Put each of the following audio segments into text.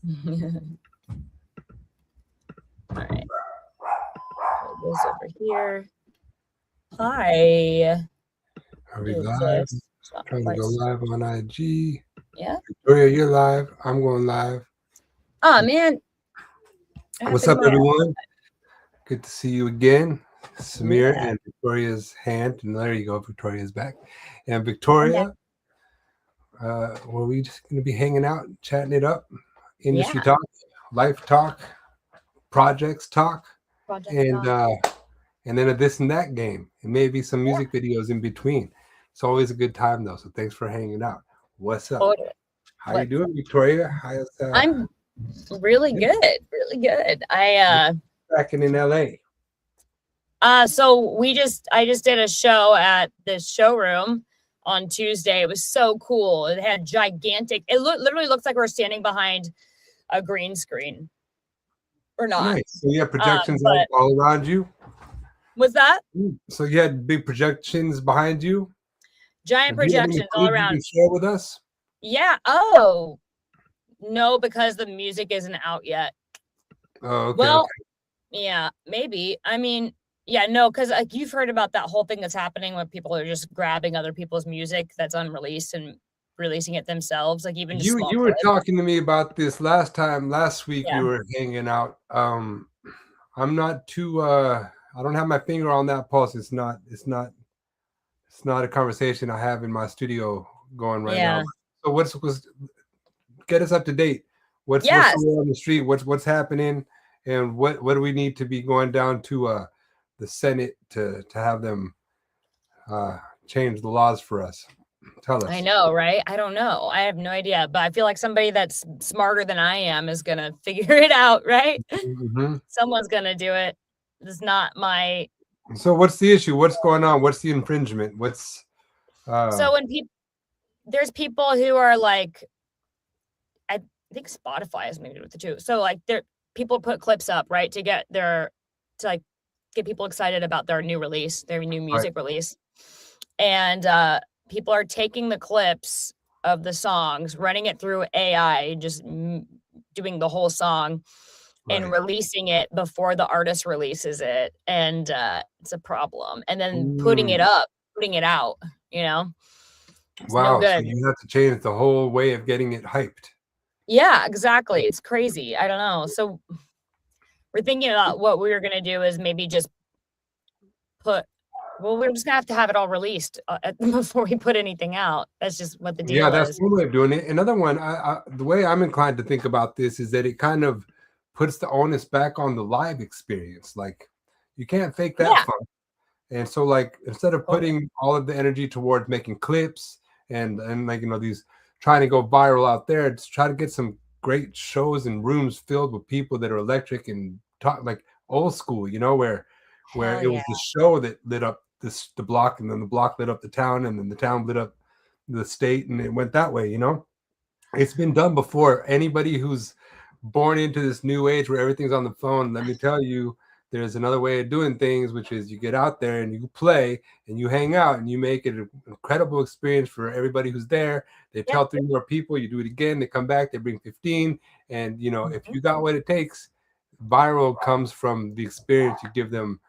All right. Put this over here. Hi. Are we Do live? this. It's not Trying to quite. go live on IG. Yeah. Victoria, you're live. I'm going live. Oh man, I have to What's get up, my. everyone? Good to see you again. Samir Yeah. and Victoria's hand. And there you go. Victoria's back. And I'm back. Victoria, were we just going to be hanging out, chatting it up? Industry Yeah. talk, life talk, projects talk, Project and talk. uh, and then a this and that game, and maybe some Yeah. music videos in between. It's always a good time though. So thanks for hanging out. What's up? Totally. How you What? doing, Victoria? How's I'm really good. Really good. tracking in LA? So I just did a show at this showroom on Tuesday. It was so cool. It had gigantic. Literally looks like we're standing behind a green screen. Or not. Nice. So you have projections But all around you. was that So you had big projections behind you. giant Do you have any projections all footage you around? can share with us? Yeah. Oh no, because the music isn't out yet. Oh, okay. Well, Okay. yeah, maybe. I mean, yeah, no, because like you've heard about that whole thing that's happening when people are just grabbing other people's music that's unreleased and releasing it themselves, like even just small You were clips. talking to me about this last week we Yeah. were hanging out. I'm not too I don't have my finger on that pulse. It's not a conversation I have in my studio going right now. Yeah. So what's get us up to date? What's Yes. going on the street? What's happening? And what do we need to be going down to the Senate to have them uh change the laws for us? Tell I us. know, right? I don't know. I have no idea, but I feel like somebody that's smarter than I am is gonna figure it out, right? Hmm. Someone's gonna do it. It's not my. So what's the issue? What's going on? What's the infringement? What's So when people there's people who are like, I think Spotify has maybe with the two. So like there people put clips up, right, to get their to like get people excited about their new release, their new right, music release. And people are taking the clips of the songs, running it through AI, just doing the whole song and right. releasing it before the artist releases it. And it's a problem. And then Mm, putting it out, you know, it's no wow. So good. you have to change the whole way of getting it hyped. Yeah, exactly. It's crazy. I don't know. So we're thinking about what we were going to do is maybe just put, well, we're just going to have it all released before we put anything out. That's just what the Yeah, deal that's is. one way of doing it. Another one, the way I'm inclined to think about this is that it kind of puts the onus back on the live experience. Like you can't fake that Yeah. fun. And so like instead of Totally. putting all of the energy towards making clips and like these trying to go viral out there, just try to get some great shows and rooms filled with people that are electric and talk like old school, where Hell it yeah. was the show that lit up the block, and then the block lit up the town, and then the town lit up the state, and it went that way. It's been done before. Anybody who's born into this new age where everything's on the phone, let me tell you, there's another way of doing things, which is you get out there and you play and you hang out and you make it an incredible experience for everybody who's there. They Yeah. tell 3 more people, you do it again, they come back, they bring 15. And, if Mhm. you got what it takes, viral comes from the experience you give them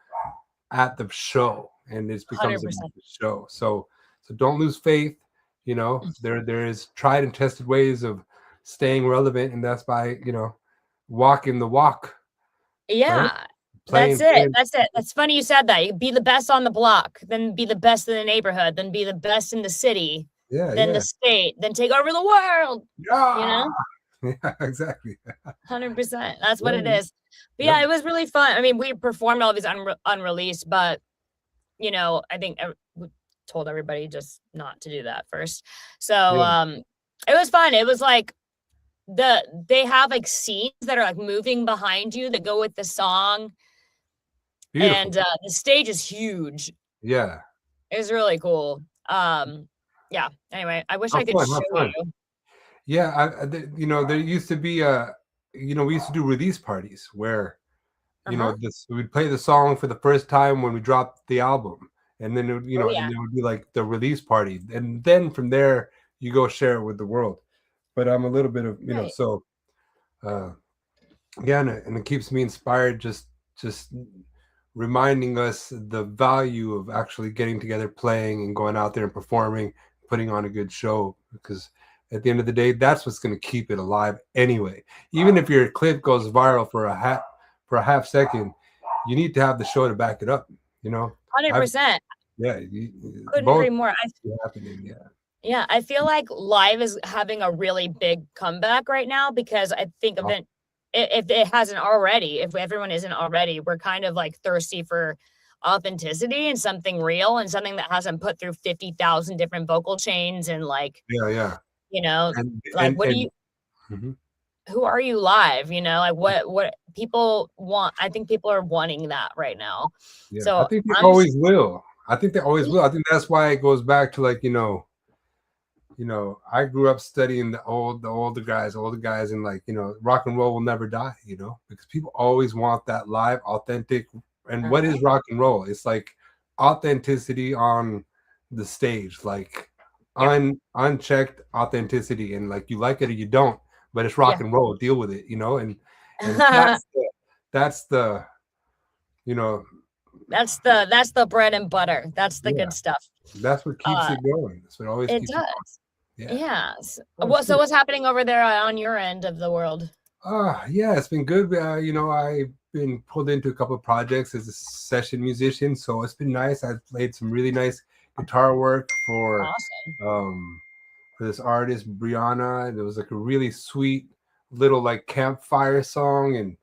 at the show, and it becomes a 100%. show. So don't lose faith. There is tried and tested ways of staying relevant, and that's by walking the walk, right? Yeah. That's Playing, it. playing. That's it. That's funny you said that. You be the best on the block, then be the best in the neighborhood, then be the best in the city, Yeah, then the yeah, state, then take over the world, you yeah, know? yeah, exactly. 100%. That's what it Yeah, is. But yep, yeah, it was really fun. I mean, we performed all these unreleased, but I think we told everybody just not to do that first. So yeah, it was fun. It was like they have like scenes that are like moving behind you that go with the song, and beautiful. the stage is huge. Yeah, It was really cool. Yeah. Anyway, I wish how I could fun, show how fun. you. Yeah, there used to be we used to do release parties where Uh-huh. this we'd play the song for the first time when we dropped the album, and then Oh and yeah. it would be like the release party, and then from there you go share it with the world. But I'm a little bit of Right. so uh, yeah, and it keeps me inspired. Just reminding us the value of actually getting together, playing, and going out there and performing, putting on a good show. Because at the end of the day, that's what's going to keep it alive anyway. Even if your clip goes viral for a half second, you need to have the show to back it up. You know, I've 100%. yeah, Couldn't both agree more. happening. Yeah, Yeah, I feel like live is having a really big comeback right now because I think if it hasn't already, if everyone isn't already, we're kind of like thirsty for authenticity and something real and something that hasn't put through 50,000 different vocal chains and like, yeah, you know, and like what do you mhm. who are you live, you know? Like what people want. I think people are wanting that right now. Yeah, I So think they I'm just always will. I think they always will. I think that's why it goes back to like, I grew up studying the older guys, and like, rock and roll will never die, because people always want that live, authentic. And what is rock and roll? It's like authenticity on the stage, like yeah. unchecked authenticity, and like you like it or you don't, but it's Yeah. rock and roll. Deal with it, and that's the you know That's the bread and butter. That's the yeah, good stuff. that's what keeps it going. That's what always It keeps it does. going. Yeah. Yes. Oh, So shit. what's happening over there on your end of the world? Yeah, it's been good. I've been pulled into a couple of projects as a session musician, so it's been nice. I've played some really nice guitar work Awesome. for this artist Brianna. There was like a really sweet little like campfire song, and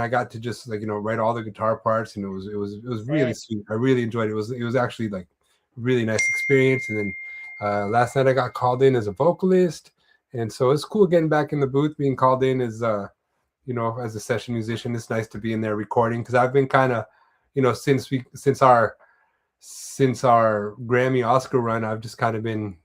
I got to just like write all the guitar parts, and it was really Sick. sweet. I really enjoyed it. It was actually like really nice experience. And then last night I got called in as a vocalist, and so it's cool getting back in the booth, being called in as as a session musician. It's nice to be in there recording, because I've been kind of since our Grammy Oscar run, I've just kind of been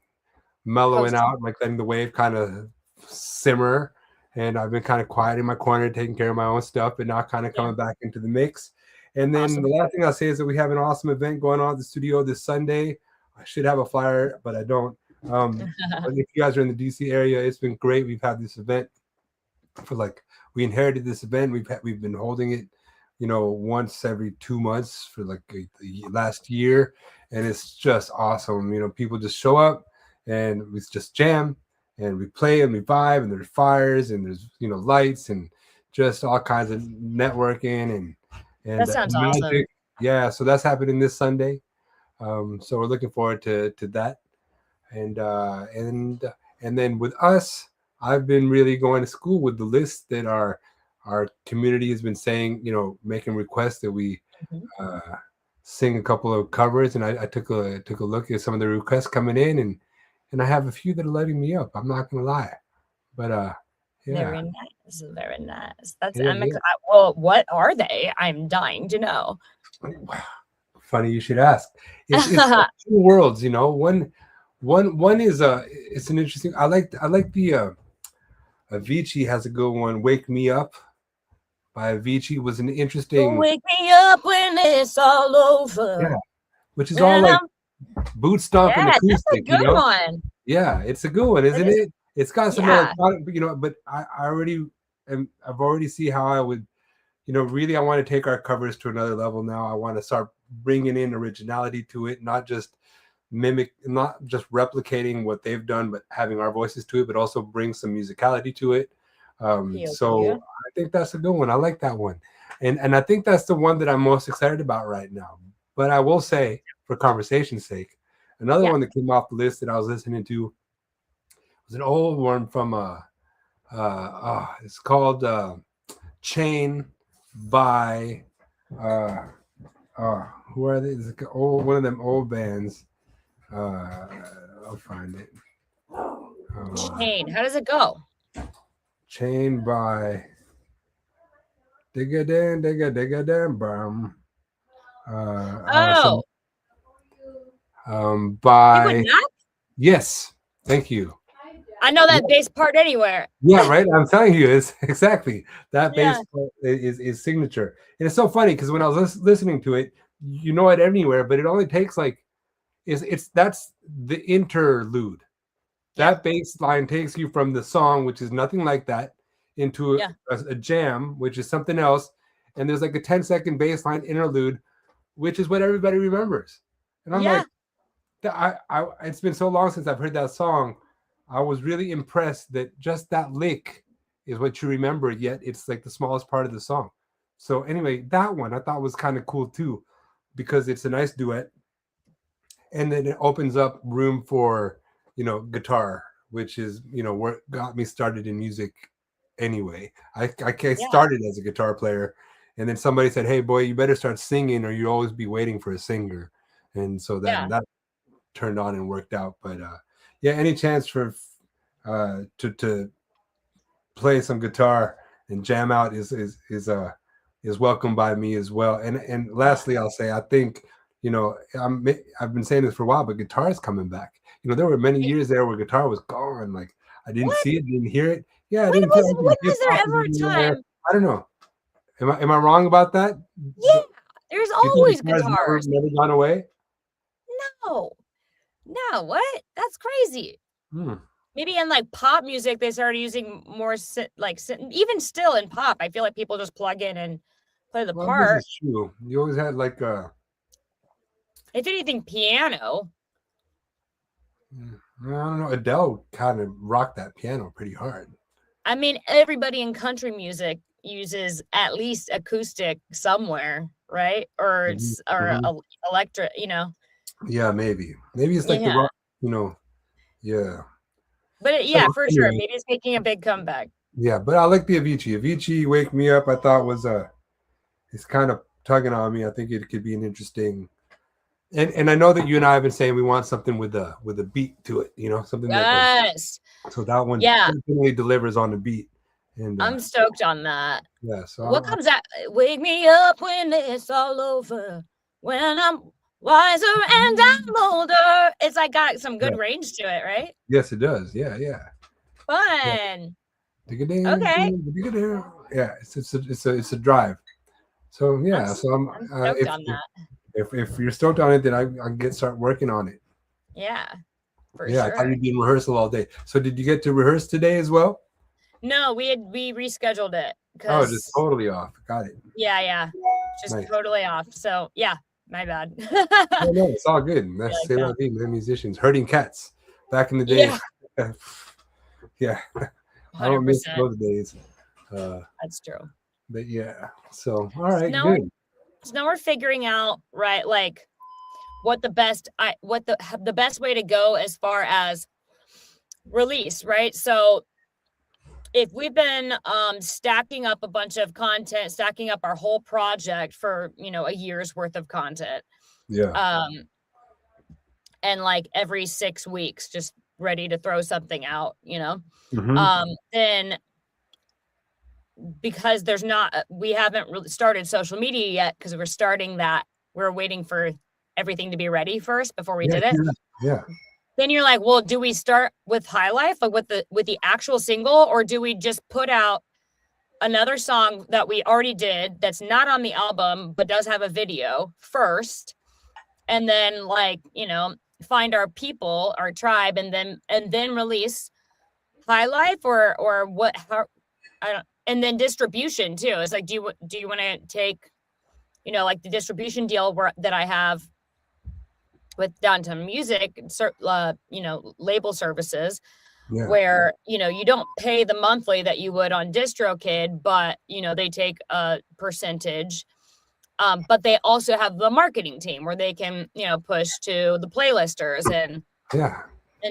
mellowing Coasting. out, like letting the wave kind of simmer. And I've been kind of quiet in my corner, taking care of my own stuff, but now kind of Yeah. coming back into the mix. And then Awesome. the last thing I'll say is that we have an awesome event going on at the studio this Sunday. I should have a flyer, but I don't. But if you guys are in the DC area, it's been great. We've had this event we inherited this event. We've been holding it, once every 2 months for like the last year, and it's just awesome. People just show up and we just jam and we play and we vibe, and there's fires and there's lights and just all kinds of networking and That sounds awesome. magic. Yeah, so that's happening this Sunday. So we're looking forward to that, and and then with us, I've been really going to school with the list that our community has been saying, making requests that we Mhm. sing a couple of covers, and I took a look at some of the requests coming in, and I have a few that are lighting me up. I'm not gonna lie, but yeah, Very nice. Very nice. That's yeah, yeah. well, what are they? I'm dying to know. Funny you should ask. It's like two worlds, One is it's an interesting. I like the Avicii has a good one. Wake Me Up by Avicii was an You'll interesting, wake me up when it's all over. yeah, which is all And like I'm boot stomping yeah, that's a acoustic, good one. Yeah, it's a good one, It isn't is it? It's got some yeah. electronic, but I've already see how I would, really I want to take our covers to another level now. I want to start bringing in originality to it, not just replicating what they've done, but having our voices to it, but also bring some musicality to it. So POV. I think that's a good one. I like that one. And I think that's the one that I'm most excited about right now. But I will say, for conversation's sake, another Yeah. one that came off the list that I was listening to was an old one from it's called Chain by who are they? It's like one of them old bands. I'll find it. Chain. How does it go? Chain by Digga Dan Bum. Oh, By Fleetwood Mac? yes, thank you. I know Yeah, that bass part anywhere. yeah, right. I'm telling you, it's exactly that Yeah. bass is signature, and it's so funny because when I was listening to it, it anywhere, but it only takes like that's the interlude. Yeah. That bass line takes you from the song, which is nothing like that, into Yeah. a jam, which is something else, and there's like a 10-second bass line interlude, which is what everybody remembers. And I'm Yeah. like, it's been so long since I've heard that song. I was really impressed that just that lick is what you remember, yet it's like the smallest part of the song. So anyway, that one I thought was kind of cool too, because it's a nice duet, and then it opens up room for, guitar, which is, what got me started in music anyway. I Yeah. started as a guitar player, and then somebody said, "Hey boy, you better start singing or you always be waiting for a singer." And so then Yeah. that turned on and worked out. But yeah, any chance for to play some guitar and jam out is welcome by me as well. And lastly, I'll say, I think, I've been saying this for a while, but guitar is coming back. There were many years there where guitar was gone. Like I didn't What? see it, didn't hear it. Yeah, I When didn't feel like when the hip was there hop ever was a even there. time? I don't know. Am I wrong about that? Yeah. There's Do you think always guitar's guitars. never gone away? No. No, what? That's crazy. Hmm. Maybe in like pop music, they started using more even still in pop, I feel like people just plug in and play the Well, this part. is true. You always had like If anything, piano. I don't know. Adele kind of rocked that piano pretty hard. I mean, everybody in country music uses at least acoustic somewhere, right? Or it's or electric, Yeah, maybe it's like the Yeah. rock, yeah. But So yeah, for sure. anyway, Maybe it's making a big comeback. yeah, but I like the Avicii. Wake Me Up, I thought was it's kind of tugging on me. I think it could be an interesting, and I know that you and I have been saying we want something with a beat to it, something that goes. Yes. So that one Yeah. definitely delivers on the beat. And I'm stoked on that. yeah, so What comes out? Wake me up when it's all over. When I'm wiser and I'm older. It's like got some good range to it, right? yes, it does. Yeah. Fun. Okay. Okay. Yeah, it's a drive. So yeah, so I'm stoked on that. If you're stoked on it, then I start working on it. Yeah, for Yeah, I thought sure. you'd be in rehearsal all day. So did you get to rehearse today as well? No, we rescheduled it Oh, because just totally off. Got it. yeah, just Nice. totally off. So yeah, my bad. No, it's all good. That's like say that. what I mean. The musicians herding cats back in the day. Yeah, Yeah. I don't miss 100%. those days. That's true. But yeah. So all right, now, good. So now we're figuring out, right, like what the best way to go as far as release, right? So if we've been stacking up a bunch of content, stacking up our whole project for, a year's worth of content. Yeah. And like every 6 weeks, just ready to throw something out, then because we haven't really started social media yet because we're waiting for everything to be ready first before we did it. Yeah. Then you're like, well, do we start with High Life, like with the actual single, or do we just put out another song that we already did that's not on the album but does have a video first, and then find our people, our tribe, and then release High Life, or what? How? I don't. And then distribution too. It's like, do you want to take, like the distribution deal that I have with Downtown Music, label services, where, you don't pay the monthly that you would on DistroKid, but, they take a percentage. But they also have the marketing team where they can, push to the playlisters and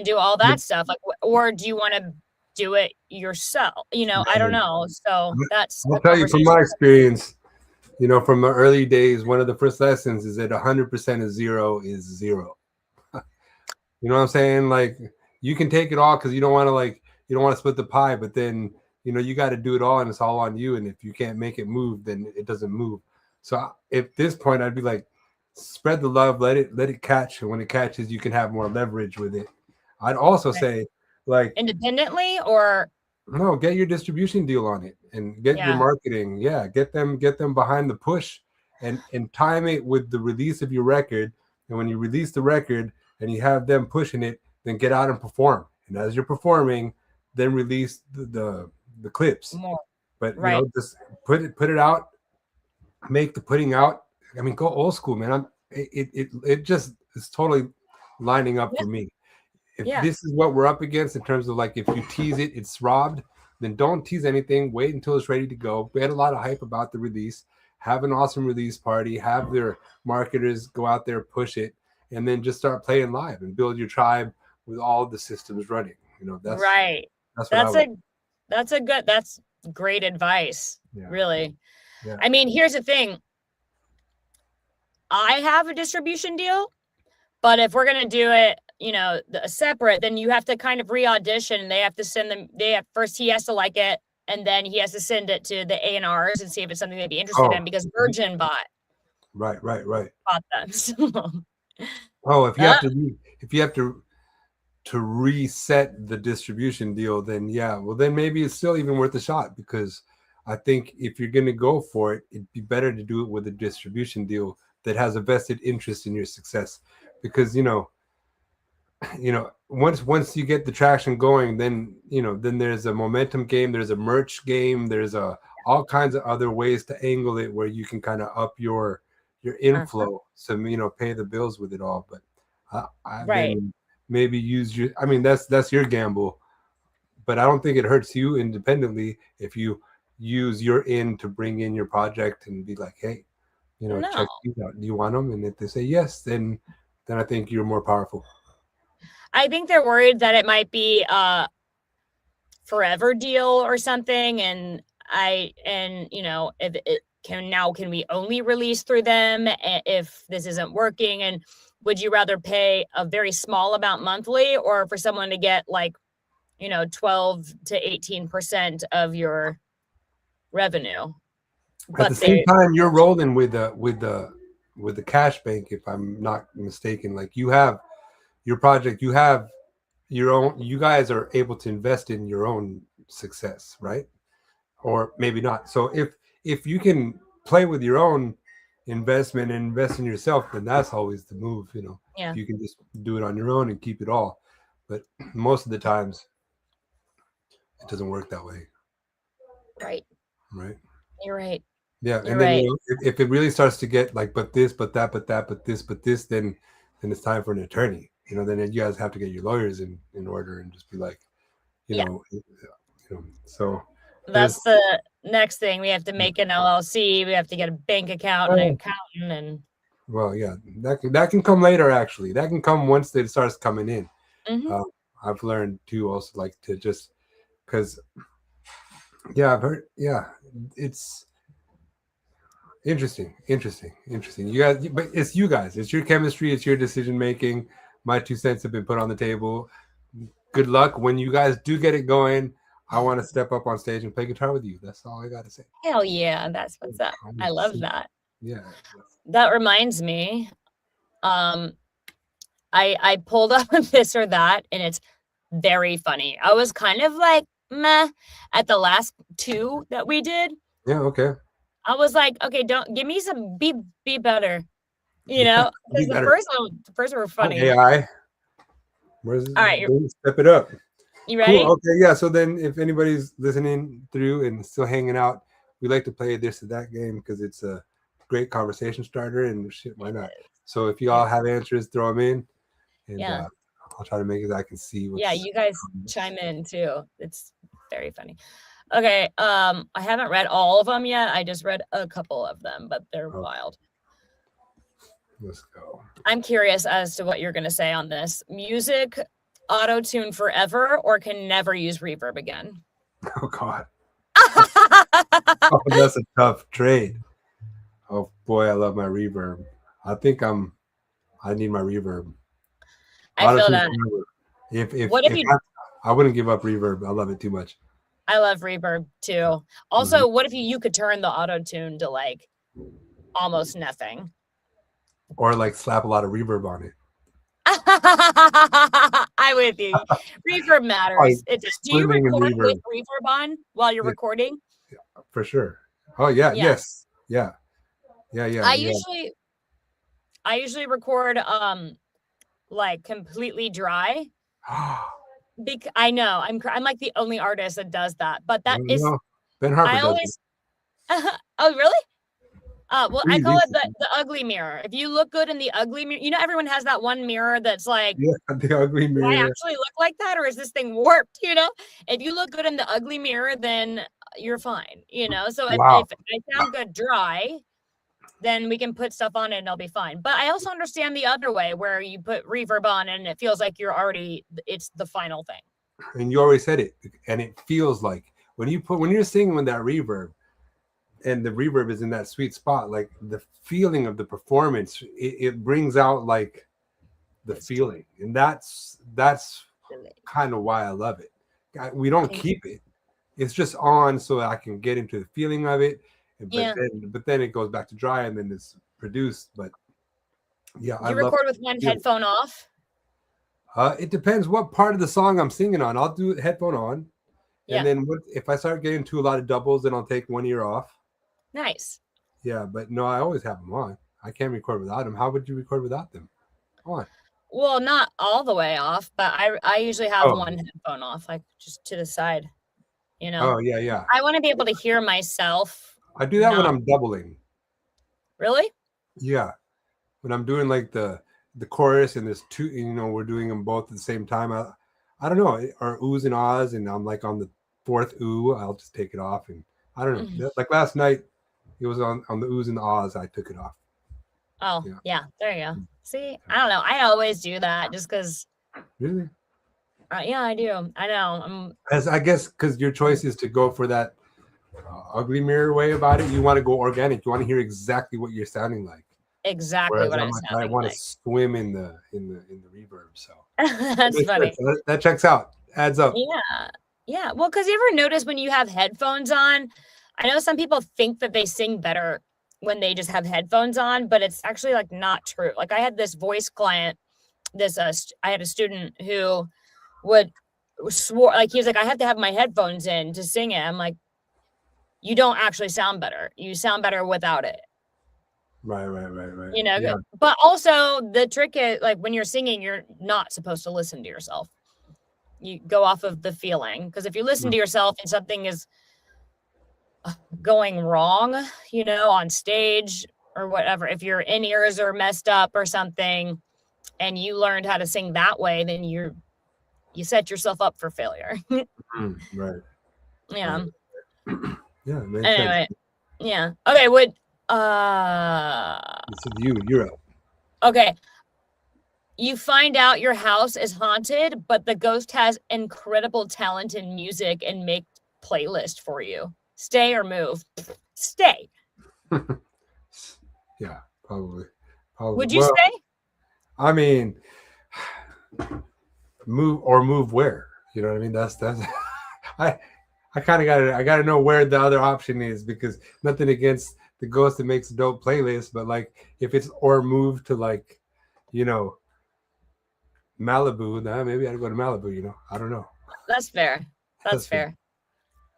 do all that stuff. Like, or do you want to do it yourself? I don't know. So I'll tell you from my experience, from the early days, one of the first lessons is that 100% of zero is zero. You know what I'm saying? Like, you can take it all because you don't want to split the pie, but then, you got to do it all and it's all on you. And if you can't make it move, then it doesn't move. So at this point, I'd be like, spread the love, let it catch. And when it catches, you can have more leverage with it. I'd also say, like, independently, or no, get your distribution deal on it and get your marketing. Yeah, get them behind the push and time it with the release of your record. And when you release the record and you have them pushing it, then get out and perform. And as you're performing, then release the the clips. More. But Right. just put it out, make the putting out. I mean, go old school, man. It just is totally lining up for me. If this is what we're up against in terms of like, if you tease it, it's robbed, then don't tease anything. Wait until it's ready to go. We had a lot of hype about the release. Have an awesome release party. Have their marketers go out there, push it, and then just start playing live and build your tribe with all the systems running. That's right. That's great advice. Yeah. Really. Yeah. I mean, here's the thing. I have a distribution deal, but if we're gonna do it, separate, then you have to kind of re-audition, and they have to send them. First he has to like it, and then he has to send it to the A&Rs and see if it's something they'd be interested in, because Virgin bought. Right. Bought them. Oh, if you have to reset the distribution deal, then then maybe it's still even worth a shot, because I think if you're going to go for it, it'd be better to do it with a distribution deal that has a vested interest in your success, because once you get the traction going, then then there's a momentum game, there's a merch game, there's all kinds of other ways to angle it where you can kind of up your inflow, so pay the bills with it all. But then maybe use your, I mean, that's your gamble, but I don't think it hurts you independently if you use your in to bring in your project and be like, hey, check these out. Do you want them? And if they say yes, then I think you're more powerful. I think they're worried that it might be a forever deal or something, and if it can we only release through them if this isn't working? And would you rather pay a very small amount monthly, or for someone to get 12 to 18% of your revenue? At the same time, you're rolling with the cash bank, if I'm not mistaken. Like, you have your project, you have your own, you guys are able to invest in your own success, right? Or maybe not. So if you can play with your own investment and invest in yourself, then that's always the move. If you can just do it on your own and keep it all. But most of the times it doesn't work that way. Right. You're right. Yeah. And then if it really starts to get like, but this, but that, but that, but this, then it's time for an attorney. Then you guys have to get your lawyers in order and just be like, so that's the next thing. We have to make an LLC. We have to get a bank account and an accountant. And well, yeah, that can come later. Actually, that can come once it starts coming in. Mm-hmm. I've learned too, also, like, to just, because I've heard, it's interesting. You guys, but it's you guys. It's your chemistry. It's your decision making. My 2 cents have been put on the table. Good luck when you guys do get it going. I want to step up on stage and play guitar with you. That's all I got to say. Hell yeah, that's what's up. I love that. Yeah. That reminds me, I pulled up this or that, and it's very funny. I was kind of like meh at the last 2 that we did. Yeah. Okay. I was like, okay, don't give me some be better, because the first one were funny. AI. All right, step it up. You ready? Cool. Okay, yeah. So then, if anybody's listening through and still hanging out, we like to play this or that game because it's a great conversation starter, and shit, why not? So if you all have answers, throw them in, and I'll try to make it. I can see. You guys chime in too. It's very funny. Okay, I haven't read all of them yet. I just read a couple of them, but they're wild. Let's go. I'm curious as to what you're going to say on this. Music auto-tune forever or can never use reverb again? Oh, God. Oh, that's a tough trade. Oh, boy, I love my reverb. I think I need my reverb. I feel that. I wouldn't give up reverb. I love it too much. I love reverb too. Also, what if you could turn the auto-tune to like almost nothing? Or like slap a lot of reverb on it. I'm with you. Reverb matters. Do you record with reverb on while you're recording? Yeah, for sure. Oh yeah. Yes. Yeah. I usually record like completely dry. I know I'm like the only artist that does that, but that is No, Ben Harper I does it. always. Oh, really? Well, I Pretty call it recently. the ugly mirror. If you look good in the ugly mirror, everyone has that one mirror that's like, Yeah, the ugly do I mirror. actually look like that, or is this thing warped? If you look good in the ugly mirror, then you're fine. So Wow. if I sound good dry, then we can put stuff on it and it'll be fine. But I also understand the other way where you put reverb on and it feels like it's the final thing. And you already said it, and it feels like when you're singing with that reverb, and the reverb is in that sweet spot, like the feeling of the performance, it brings out like the feeling, and that's kind of why I love it. We don't keep it; it's just on so I can get into the feeling of it. But then it goes back to dry, and then it's produced. But yeah, you record with one headphone off. It depends what part of the song I'm singing on. I'll do headphone on, and then if I start getting to a lot of doubles, then I'll take one ear off. Nice. Yeah, but no, I always have them on. I can't record without them. How would you record without them on? Well, not all the way off, but I usually have one headphone off, like just to the side. Oh yeah. I want to be able to hear myself. I do that when I'm doubling. Really? Yeah, when I'm doing like the chorus and there's two, we're doing them both at the same time. I don't know, or oohs and ahs, and I'm like on the fourth ooh, I'll just take it off, and I don't know. Mm-hmm. Like last night, it was on the oohs and the ahs. I took it off. Oh yeah, there you go. See, I don't know. I always do that just because. Really? Yeah, I do. I know. As I guess because your choice is to go for that ugly mirror way about it. You want to go organic. You want to hear exactly what you're sounding like. Exactly. Whereas what I'm like, I want to swim in the reverb. So that's funny. So that checks out. Adds up. Yeah. Well, because you ever notice when you have headphones on? I know some people think that they sing better when they just have headphones on, but it's actually like not true. Like I had this voice client. I had a student who swore like he was like, I have to have my headphones in to sing it. I'm like, you don't actually sound better. You sound better without it. Right. But also the trick is like when you're singing, you're not supposed to listen to yourself. You go off of the feeling, because if you listen to yourself and something is going wrong, on stage or whatever, if your in-ears are messed up or something and you learned how to sing that way, then you set yourself up for failure. Right. Yeah. Right. Yeah. Anyway. Yeah. Okay. You're up. Okay. You find out your house is haunted, but the ghost has incredible talent in music and make playlist for you. Stay or move? Stay. Yeah, probably. Would you stay? I mean, move where? You know what I mean? That's I kind of gotta know where the other option is, because nothing against the ghost that makes a dope playlist, but like if it's or move to like, Malibu, maybe I'd go to Malibu. I don't know. That's fair. That's fair.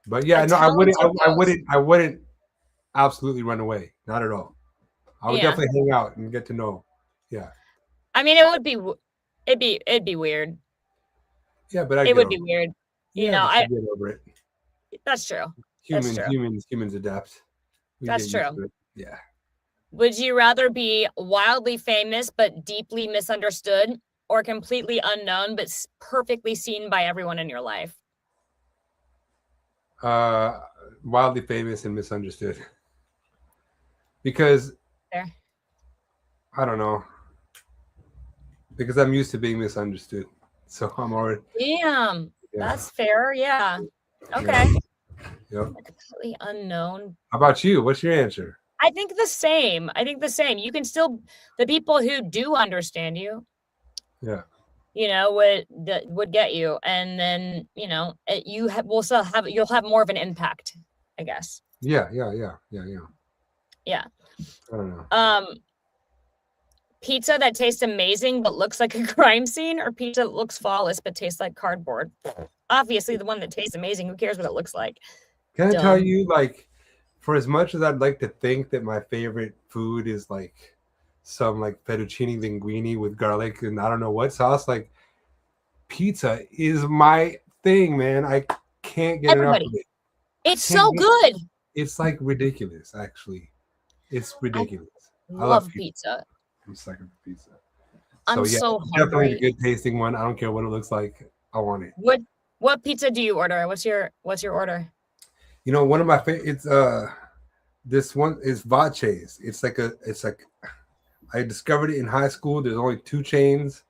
But yeah, no, I wouldn't absolutely run away. Not at all. I would definitely hang out and get to know. Yeah. I mean, it'd be weird. Yeah, but it would be weird. I get over it. That's true. Humans adapt. That's true. Yeah. Would you rather be wildly famous but deeply misunderstood, or completely unknown but perfectly seen by everyone in your life? Wildly famous and misunderstood. Because I don't know. Because I'm used to being misunderstood. So I'm already. Damn. Yeah. That's fair. Yeah. Okay. Yep. Completely unknown. How about you? What's your answer? I think the same. You can still, the people who do understand you. Yeah. Would get you, and then you'll have more of an impact, I guess. Yeah. Yeah. I don't know. Pizza that tastes amazing but looks like a crime scene, or pizza that looks flawless but tastes like cardboard? Obviously, the one that tastes amazing. Who cares what it looks like? Can I tell you, like, for as much as I'd like to think that my favorite food is like some like fettuccine linguine with garlic and I don't know what sauce, like pizza is my thing, man. I can't get enough of Everybody. it. It's so good. It's like ridiculous, actually. It's I ridiculous. I love love pizza. pizza. I'm sucking for pizza. I'm So yeah, so definitely a hungry. good tasting one. I don't care what it looks like. I want it. What pizza do you order? What's your order? You know, one of my favorites. This one is Vaches. It's like I discovered it in high school. There's only 2 chains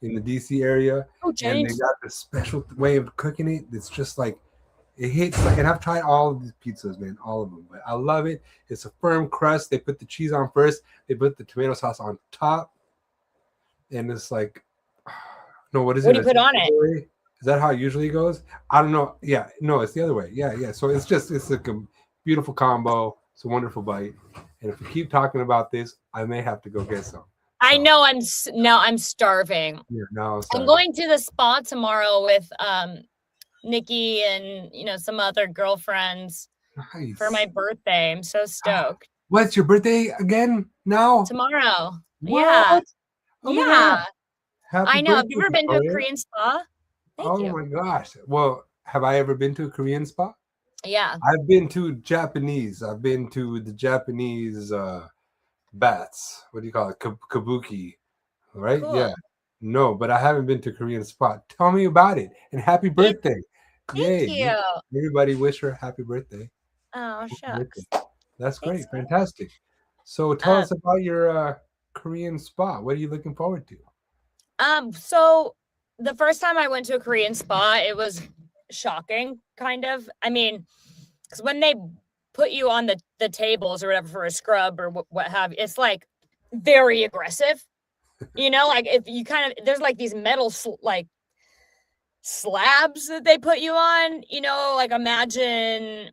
in the DC area, Oh, and they James. got this special way of cooking it. It's just like it hits like, and I've tried all of these pizzas, man, all of them, but I love it. It's a firm crust. They put the cheese on first. They put the tomato sauce on top, and it's like, no, what is What it? do you put on it? Is that how it usually goes? I don't know. Yeah, no, it's the other way. Yeah. So it's like a beautiful combo. It's a wonderful bite. And if we keep talking about this, I may have to go get some. I know I'm starving. Yeah, no, I'm going to the spa tomorrow with Nikki and some other girlfriends for my birthday. I'm so stoked. What's your birthday again now? Tomorrow. What? Yeah. Oh yeah. I know. Have you ever been to a Victoria? Korean spa? Thank you. My gosh. Well, have I ever been to a Korean spa? Yeah. I've been to Japanese. I've been to the Japanese baths. What do you call it? Kabuki. Right? Cool. Yeah. No, but I haven't been to Korean spa. Tell me about it. And happy birthday. Thank you. Everybody wish her happy birthday. Oh, shucks. That's great. Fantastic. So tell us about your Korean spa. What are you looking forward to? So the first time I went to a Korean spa, it was shocking, kind of. I mean, because when they put you on the tables or whatever for a scrub or what have you, it's like very aggressive. Like if you there's like these metal like slabs that they put you on. Like imagine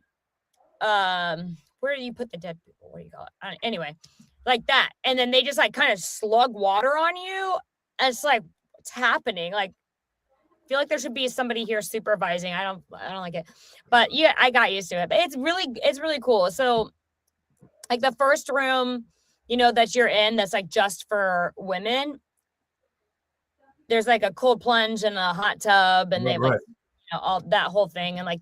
where do you put the dead people? What do you call it? Anyway, like that, and then they just like kind of slug water on you. And it's like, what's happening? Like, I feel like there should be somebody here supervising. I don't like it, but yeah, I got used to it. But it's really cool. So, like the first room, that you're in, that's like just for women. There's like a cold plunge and a hot tub, and they like, all that whole thing, and like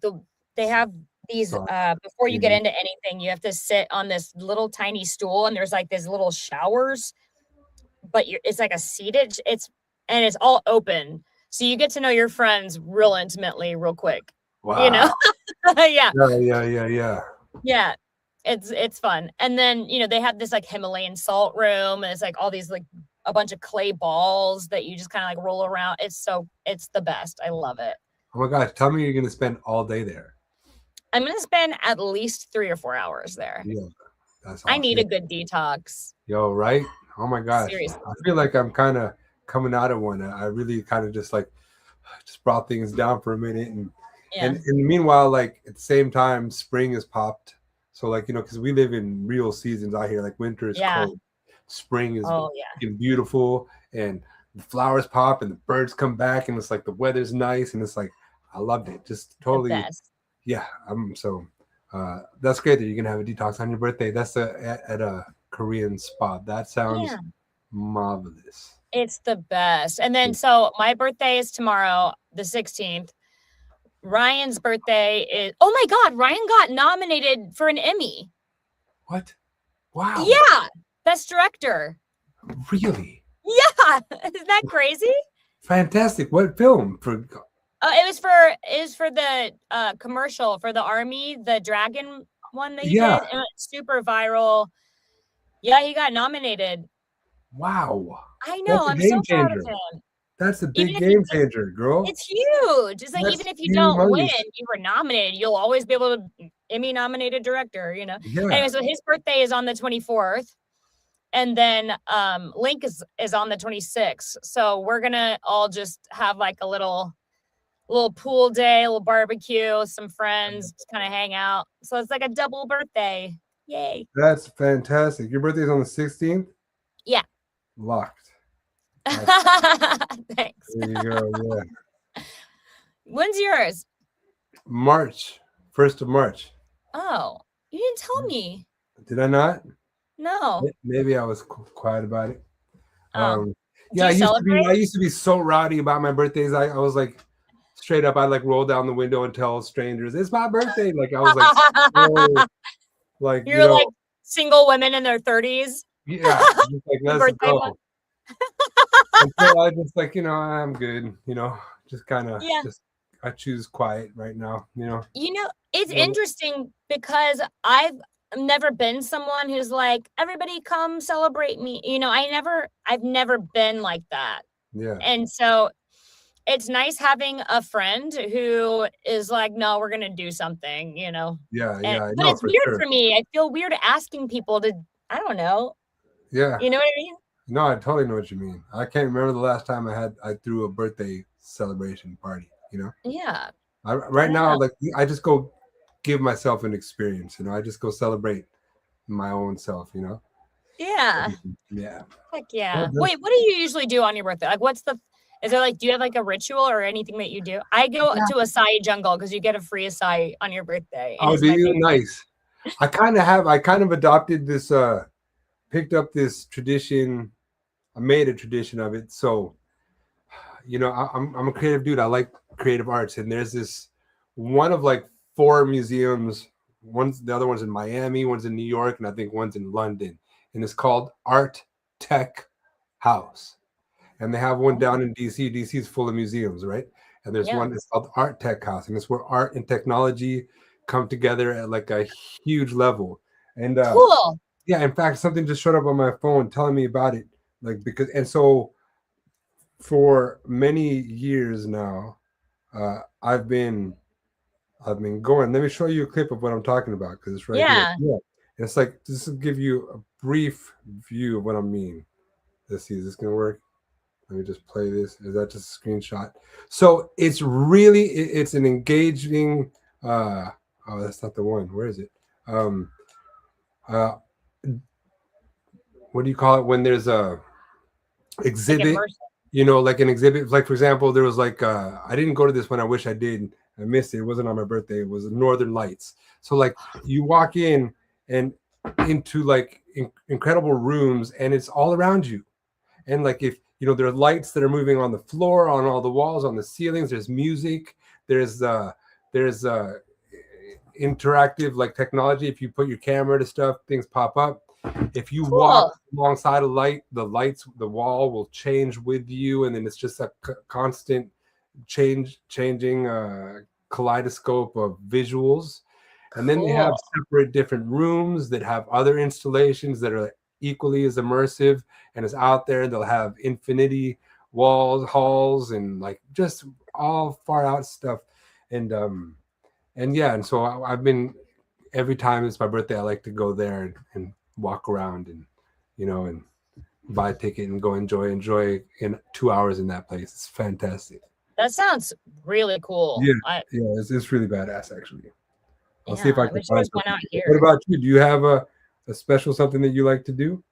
they have these before you get into anything, you have to sit on this little tiny stool, and there's like these little showers, but it's like a seated. It's all open, so you get to know your friends real intimately, real quick. Wow. Yeah. Yeah. It's fun. And then they have this like Himalayan salt room, and it's like all these like a bunch of clay balls that you just kind of like roll around. It's the best. I love it. Oh my gosh, tell me you're gonna spend all day there. I'm gonna spend at least 3 or 4 hours there. Yeah, that's awesome. I need a good detox. Yo, right? Oh my gosh. Seriously. I feel like I'm kind of coming out of one. I really kind of just brought things down for a minute, and meanwhile, like at the same time, spring is popped. So like, because we live in real seasons out here. Like winter is cold, spring is beautiful, and the flowers pop and the birds come back, and it's like the weather's nice, and it's like I loved it. Just totally. Yeah. So that's great that you're gonna have a detox on your birthday. That's at a Korean spa. That sounds marvelous. It's the best. And then so my birthday is tomorrow, the 16th. Ryan's birthday is, oh my God, Ryan got nominated for an Emmy. What? Wow. Yeah. Best director. Really? Yeah. Isn't that crazy? Fantastic. What film? It was for the commercial for the Army, the dragon one that he did. It went super viral. Yeah, he got nominated. Wow. I know. I'm so proud of him. That's a big game changer, girl. It's huge. It's like even if you don't win, you were nominated. You'll always be able to Emmy nominated director, Yeah. Anyway, so his birthday is on the 24th. And then Link is on the 26th. So we're gonna all just have like a little pool day, a little barbecue, some friends, just kind of hang out. So it's like a double birthday. Yay. That's fantastic. Your birthday is on the 16th? Yeah. Locked. Thanks. There you go. Yeah. When's yours? March. 1st of March. Oh, you didn't tell me. Did I not? No. Maybe I was quiet about it. Do Yeah, you celebrate? I used to be so rowdy about my birthdays. I was like straight up, I'd like roll down the window and tell strangers it's my birthday. Like I was like so, like, you You're know, like single women in their 30s. yeah, just like The let's birthday one. go. Until I just like, I'm good, just kind of Yeah. just I choose quiet right now, It's Well, interesting because I've never been someone who's like, everybody come celebrate me. I've never been like that. yeah, And so it's nice having a friend who is like, no, we're gonna do something, yeah, But no, it's for weird sure. for me. I feel weird asking people to, I don't know. Yeah. You know what I mean? No, I totally know what you mean. I can't remember the last time I threw a birthday celebration party. Yeah. I Right don't now, know. like I just go give myself an experience, I just go celebrate my own self. Yeah. Yeah. Heck Well, yeah. Wait, what do you usually do on your birthday? Like, is there like, do you have like a ritual or anything that you do? I go to acai jungle because you get a free acai on your birthday. And oh, it's do my you? favorite. Nice. I kind of adopted this, picked up this tradition. I made a tradition of it. So, I'm a creative dude. I like creative arts, and there's this one of like four museums. The other one's in Miami, one's in New York, and I think one's in London. And it's called Art Tech House. And they have one down in DC. DC is full of museums, right? And there's Yeah. one that's called Art Tech House, and it's where art and technology come together at like a huge level. And Cool. yeah, in fact, something just showed up on my phone telling me about it. Like so for many years now, I've been going. Let me show you a clip of what I'm talking about because it's right here. Yeah. Yeah, it's like this will give you a brief view of what I mean. Let's see, is this gonna work? Let me just play this. Is that just a screenshot? So it's really it's an engaging. Oh, that's not the one. Where is it? Uh, what do you call it when there's a exhibit? Like an exhibit. Like for example, there was like I didn't go to this one. I wish I did. I missed it. It wasn't on my birthday. It was Northern Lights. So like you walk in and into like incredible rooms, and it's all around you. And like if there are lights that are moving on the floor, on all the walls, on the ceilings. There's music. There's interactive like technology. If you put your camera to stuff, things pop up. If you walk alongside a light, the wall will change with you, and then it's just a constant changing kaleidoscope of visuals. And then they have separate different rooms that have other installations that are equally as immersive, and it's out there. They'll have infinity walls, halls, and like just all far out stuff. And yeah, and so I've been every time it's my birthday, I like to go there and walk around and and buy a ticket and go enjoy in 2 hours in that place. It's fantastic. That sounds really cool. Yeah, it's really badass actually. I'll see Yeah, if I I can wish there find was one something. out here. What about you? Do you have a special something that you like to do?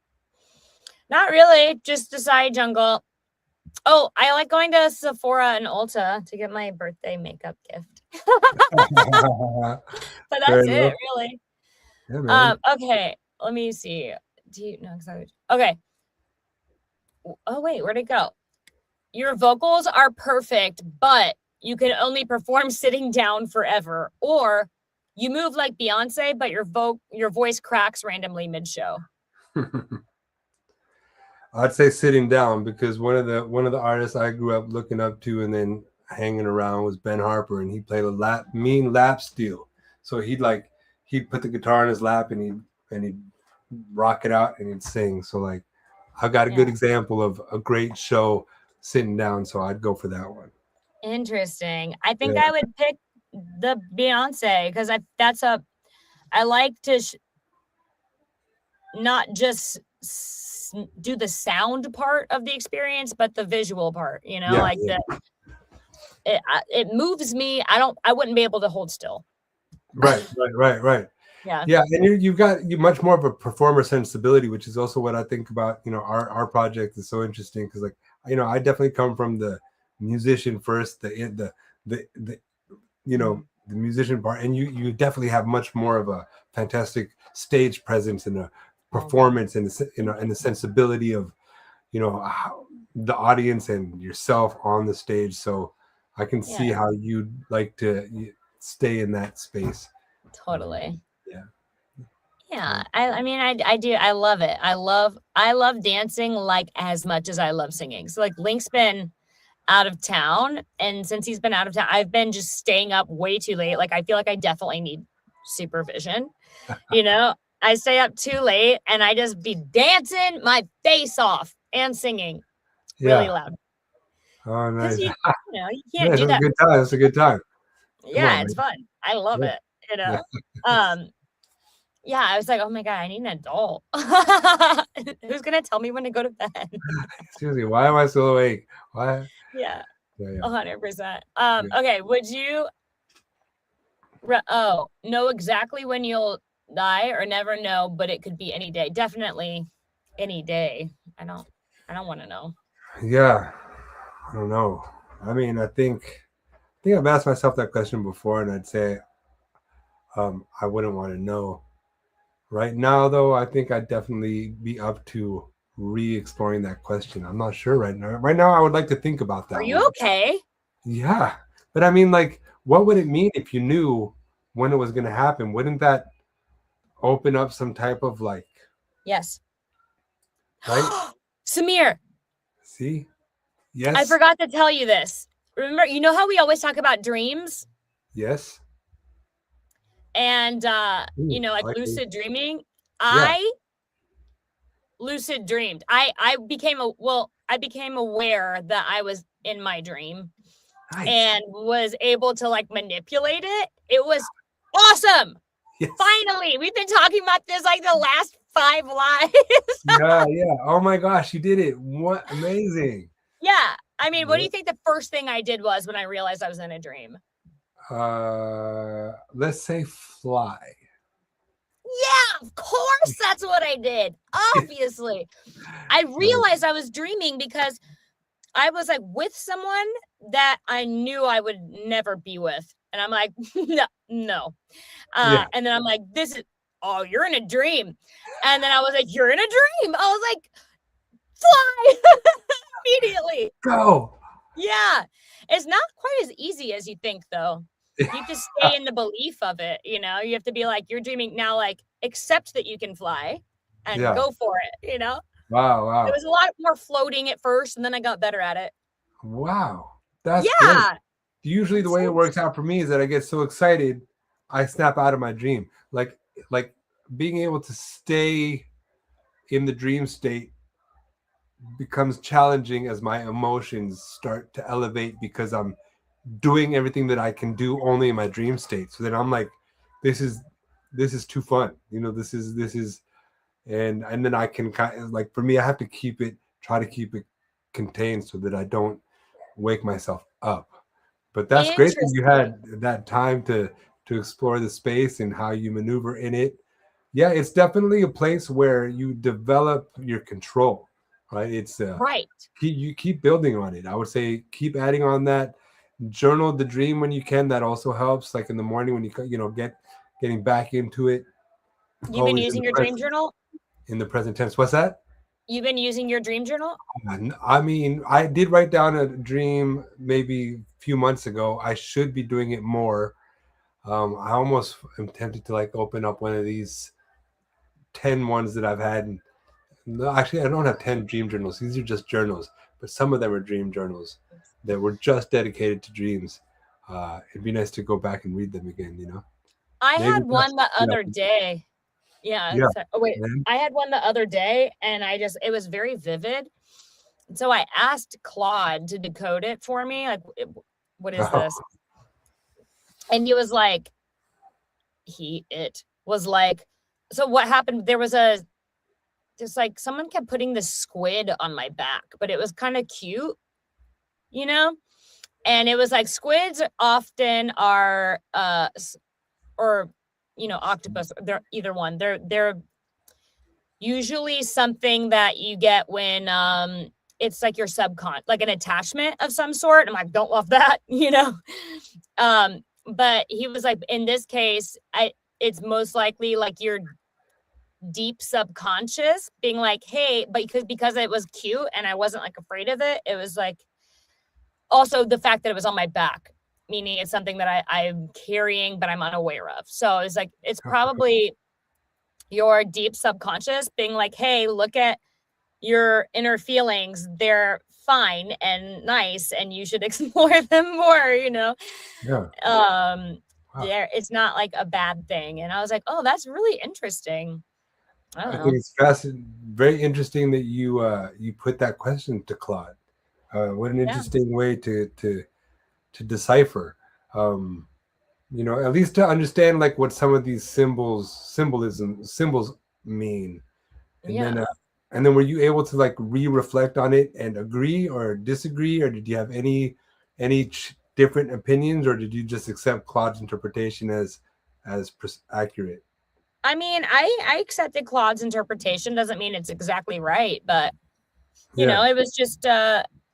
Not really, just acai jungle. Oh, I like going to Sephora and Ulta to get my birthday makeup gift. But Fair that's it, enough. really. Yeah, man. Okay, let me see. Do you know? Okay. Oh wait, where'd it go? Your vocals are perfect, but you can only perform sitting down forever. Or you move like Beyonce, but your voice cracks randomly mid-show. I'd say sitting down, because one of the artists I grew up looking up to and then hanging around was Ben Harper, and he played a mean lap steel. So he'd put the guitar in his lap and he'd rock it out and he'd sing. So like I've got a good example of a great show sitting down, so I'd go for that one. Interesting. I think I would pick the Beyonce because I like to not just do the sound part of the experience, but the visual part, it moves me. I wouldn't be able to hold still. Right. Yeah, and you've got much more of a performer sensibility, which is also what I think about. Our project is so interesting because, like, I definitely come from the musician first, the musician part, and you definitely have much more of a fantastic stage presence and a performance and and the sensibility of the audience and yourself on the stage. So I can see Yeah, how you'd like to stay in that space. totally. Yeah. Yeah, I mean, I do. I love it. I love dancing like as much as I love singing. So like Link's been out of town, and since he's been out of town, I've been just staying up way too late. Like I feel like I definitely need supervision. You know, I stay up too late and I just be dancing my face off and singing really Yeah. loud Oh, because nice. you Yeah, can't it's do a that. good time. It's a good time. Come Yeah, on, it's man. fun. I love Yeah. it. You Yeah. know. Um, yeah, I was like, oh my God, I need an adult. Who's gonna tell me when to go to bed? Seriously, why am I still awake? Why? Yeah, Yeah, yeah. 100%. Yeah. Okay, would you know exactly when you'll die or never know, but it could be any day? Definitely any day. I don't want to know. Yeah. I don't know. I mean, I think I've asked myself that question before, and I'd say I wouldn't want to know. Right now, though, I think I'd definitely be up to re-exploring that question. I'm not sure right now. Right now, I would like to think about Are that you one. okay? Yeah, but I mean, like, what would it mean if you knew when it was going to happen? Wouldn't that open up some type of like, Yes. right? Samir, See? I Yes, forgot to tell you this. Remember, you know how we always talk about dreams yes. and Ooh, like I like lucid dreaming? yeah, I lucid dreamed. I became aware that I was in my dream nice. and was able to like manipulate it. It was awesome. Yes. Finally, we've been talking about this like the last 5 lives. Yeah, yeah. Oh my gosh, you did it. What amazing. Yeah. I mean, what do you think the first thing I did was when I realized I was in a dream? Let's say fly. Yeah, of course that's what I did. Obviously. I realized I was dreaming because I was like with someone that I knew I would never be with. And I'm like, no. Yeah. And then I'm like, oh, you're in a dream. And then I was like, you're in a dream. I was like, fly immediately. Go. Yeah. It's not quite as easy as you think, though. You have to stay in the belief of it. You have to be like, you're dreaming now, like, accept that you can fly and Yeah. go for it. Wow, It wow. was a lot more floating at first, and then I got better at it. Wow. That's great. Yeah. Usually the way it works out for me is that I get so excited, I snap out of my dream. Like being able to stay in the dream state becomes challenging as my emotions start to elevate because I'm doing everything that I can do only in my dream state. So then I'm like, this is too fun. This is and then I can kind of like, for me, I have to try to keep it contained so that I don't wake myself up. But that's great that you Interesting. had that time to explore the space and how you maneuver in it. Yeah, it's definitely a place where you develop your control, right? It's Right. you keep building on it. I would say keep adding on that. Journal the dream when you can. That also helps. Like in the morning when getting back into it. You've been Always in using your dream journal? the present tense. What's that? You've been using your dream journal? I mean, I did write down a dream maybe a few months ago. I should be doing it more. I almost am tempted to like open up one of these 10 ones that I've had. No, actually, I don't have 10 dream journals. These are just journals, but some of them are dream journals that were just dedicated to dreams. It'd be nice to go back and read them again. I Maybe had that's one the other day. Yeah. yeah. Oh, wait. Man. I had one the other day and it was very vivid. And so I asked Claude to decode it for me. Like, what is this? And he was like, so what happened? Just like someone kept putting this squid on my back, but it was kind of cute, and it was like squids often are, or, octopus, they're either one. They're usually something that you get when, it's like your like an attachment of some sort. I'm like, don't love that, but he was like, in this case, it's most likely like deep subconscious being like, hey, but because it was cute and I wasn't like afraid of it, it was like also the fact that it was on my back, meaning it's something that I'm carrying, but I'm unaware of. So it's like, it's probably your deep subconscious being like, hey, look at your inner feelings. They're fine and nice, and you should explore them more, you know? Yeah. Wow. Wow. It's not like a bad thing. And I was like, oh, that's really interesting. I don't know. think it's fascinating, very interesting that you put that question to Claude. What an interesting way to decipher. At least to understand like what some of these symbols mean. And then were you able to like reflect on it and agree or disagree, or did you have any different opinions, or did you just accept Claude's interpretation as accurate? I mean, I accepted Claude's interpretation. Doesn't mean it's exactly right, but you know, it was just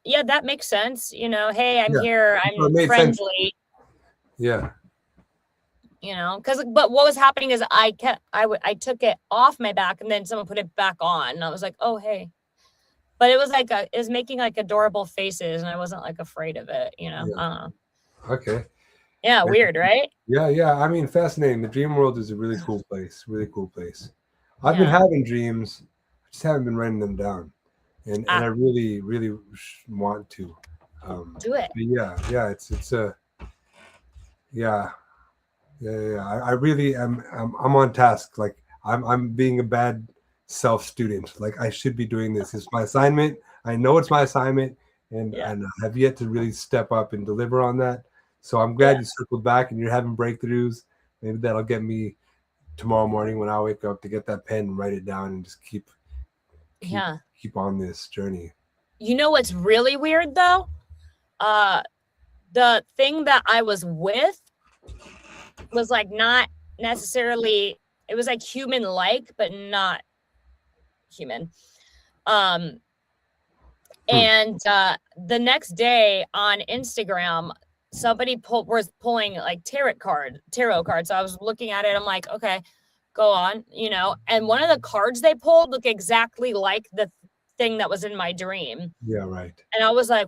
yeah, that makes sense. You know, hey, I'm here, I'm friendly. Sense. Yeah. You know, but what was happening is I took it off my back and then someone put it back on. And I was like, oh hey. But it was like it was making like adorable faces and I wasn't like afraid of it, you know. Yeah. Okay. Yeah, weird, right? Yeah. I mean, fascinating. The dream world is a really cool place. Really cool place. I've been having dreams, I just haven't been writing them down, and I really, really want to. Do it. Yeah. It's a yeah. I really am. I'm on task. Like I'm being a bad self student. Like I should be doing this. It's my assignment. I know it's my assignment, and I have yet to really step up and deliver on that. So I'm glad you circled back and you're having breakthroughs. Maybe that'll get me tomorrow morning when I wake up to get that pen and write it down and just keep on this journey. You know what's really weird though? The thing that I was with was like not necessarily, it was like human like, but not human. And the next day on Instagram, somebody was pulling like tarot cards. So I was looking at it. I'm like, okay, go on, you know. And one of the cards they pulled looked exactly like the thing that was in my dream. Yeah, right. And I was like,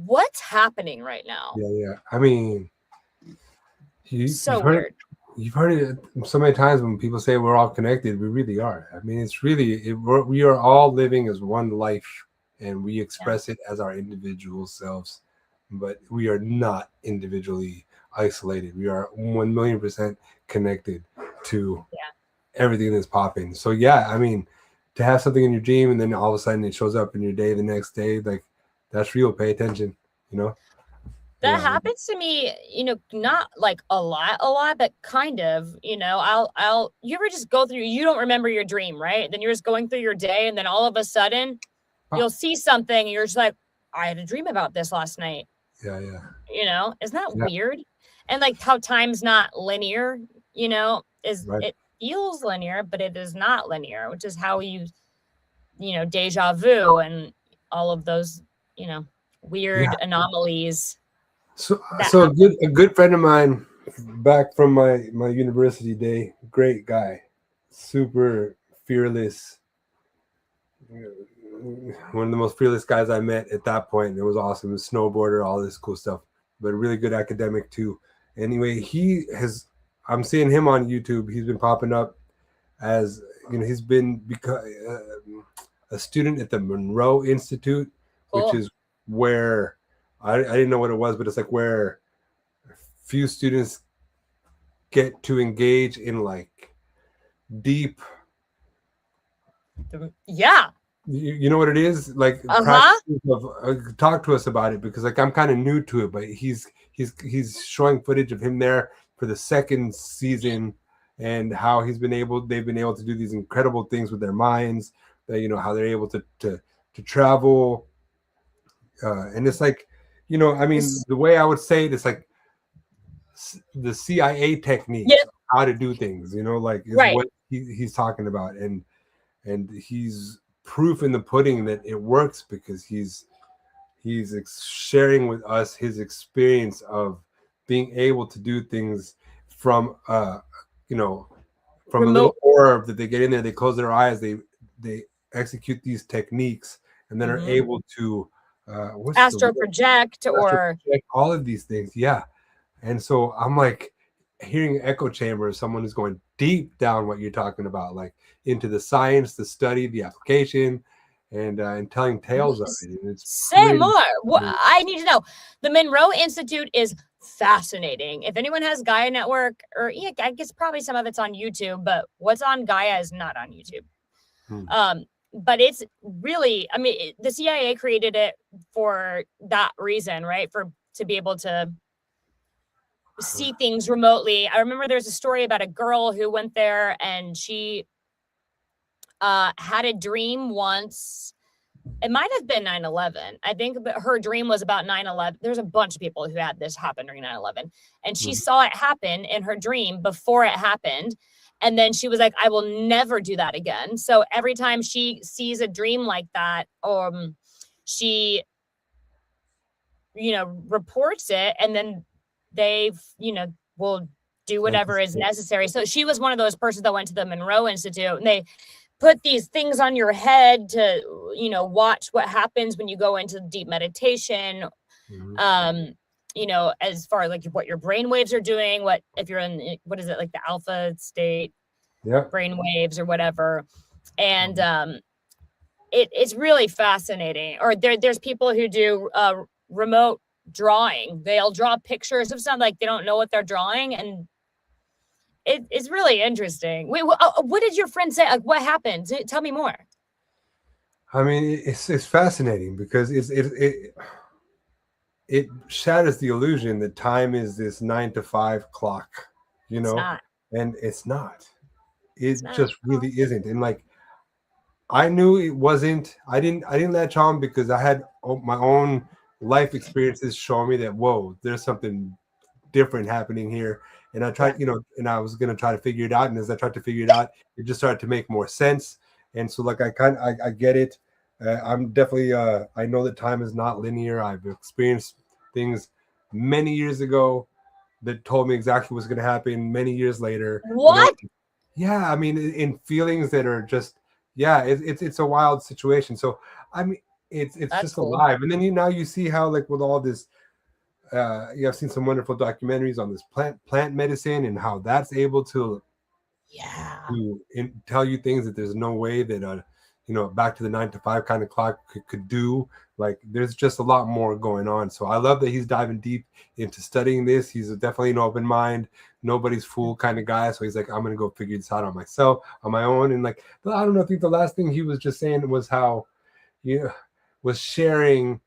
what's happening right now? Yeah. I mean, you've weird. You've heard it so many times when people say we're all connected. We really are. I mean, it's really we are all living as one life, and we express it as our individual selves, but we are not individually isolated. We are 1,000,000% connected to everything that's popping. So I mean, to have something in your dream and then all of a sudden it shows up in your day the next day, like that's real. Pay attention, you know. That happens to me, you know, not like a lot, but kind of, you know, you ever just go through, you don't remember your dream, right? Then you're just going through your day and then all of a sudden you'll see something and you're just like, I had a dream about this last night. Yeah. You know, isn't that weird? And like how time's not linear, you know, it feels linear, but it is not linear, which is how you know, deja vu and all of those, you know, weird anomalies. So a good friend of mine back from my university day, great guy, super fearless, one of the most fearless guys I met at that point. It was awesome. He was a snowboarder, all this cool stuff, but a really good academic too. Anyway, I'm seeing him on YouTube. He's been popping up as, you know, he's been a student at the Monroe Institute, which is where I didn't know what it was, but it's like where few students get to engage in like deep. You know what it is? Like practices of, talk to us about it, because like I'm kind of new to it, but he's showing footage of him there for the second season and how they've been able to do these incredible things with their minds, that, you know, how they're able to travel. And it's like, you know, I mean, the way I would say it is like the CIA techniques, how to do things, you know, like is what he's talking about. And he's proof in the pudding that it works, because he's sharing with us his experience of being able to do things from, you know, from a little orb that they get in there, they close their eyes, they execute these techniques, and then are able to astro project or all of these things. Yeah. And so I'm like hearing echo chamber of someone who's going deep down what you're talking about, like into the science, the study, the application, and telling tales of it. And it's say more. I need to know. The Monroe Institute is fascinating. If anyone has Gaia Network, or yeah, I guess probably some of it's on YouTube, but what's on Gaia is not on YouTube. But it's really, I mean, the CIA created it for that reason, right? To be able to see things remotely. I remember there's a story about a girl who went there and she had a dream once. It might have been 9/11. I think her dream was about 9/11. There's a bunch of people who had this happen during 9/11. And she saw it happen in her dream before it happened. And then she was like, I will never do that again. So every time she sees a dream like that, she, reports it, and then they, will do whatever is necessary. So she was one of those persons that went to the Monroe Institute, and they put these things on your head to, watch what happens when you go into deep meditation. As far as like what your brain waves are doing, what if you're in, what is it, like the alpha state, brain waves or whatever. And it's really fascinating. Or there's people who do remote drawing. They'll draw pictures of something, like they don't know what they're drawing, and it's really interesting. Wait, what did your friend say? Like, what happened? Tell me more. I mean, it's fascinating because it shatters the illusion that time is this 9 to 5 clock, and it's not. It just really isn't. And like, I knew it wasn't. I didn't latch on because I had my own life experiences showing me that, whoa, there's something different happening here. And I tried, and I was going to try to figure it out. And as I tried to figure it out, it just started to make more sense. And so like, I get it. I'm definitely, I know that time is not linear. I've experienced things many years ago that told me exactly what's going to happen many years later. What? Yeah. I mean, in feelings that are just, it's a wild situation. So, I mean, it's That's just cool. Alive. And then now you see how, like, with all this, I've seen some wonderful documentaries on this plant medicine and how that's able to tell you things that there's no way that back to the 9 to 5 kind of clock could do. Like, there's just a lot more going on. So I love that he's diving deep into studying this. He's definitely an open mind, nobody's fool kind of guy. So he's like, I'm gonna go figure this out on myself, on my own. And like, I don't know, I think the last thing he was just saying was how was sharing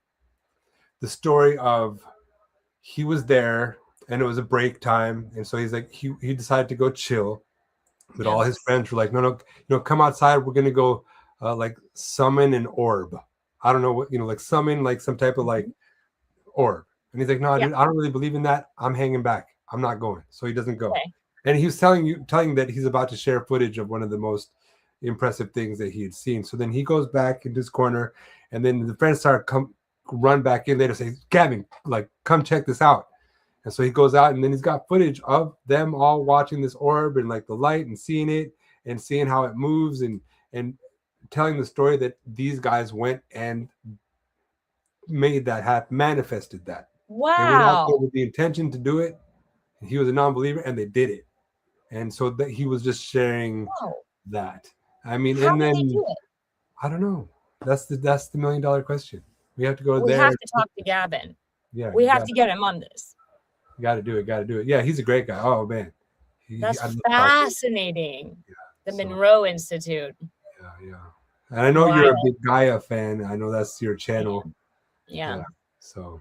the story of, he was there and it was a break time, and so he's like, he decided to go chill, but all his friends were like, no, come outside, we're gonna go like summon an orb. I don't know what, like summon like some type of like orb. And he's like, no, dude, I don't really believe in that. I'm hanging back. I'm not going. So he doesn't go. Okay. And he was telling that he's about to share footage of one of the most impressive things that he had seen. So then he goes back into his corner, and then the friends run back in there to say, Gavin, like, come check this out. And so he goes out, and then he's got footage of them all watching this orb and like the light and seeing it and seeing how it moves and telling the story that these guys went and made that happen, manifested that. Wow. They went out there with the intention to do it. And he was a non-believer, and they did it. And so that he was just sharing that. I mean, how did they do it? I don't know. That's the $1 million question. We have to go there. We have to talk to Gavin. Yeah. We have to get him on this. Got to do it. Yeah, he's a great guy. Oh, man. That's fascinating. The Monroe Institute. Yeah. And I know you're a big Gaia fan. I know that's your channel. Yeah. So.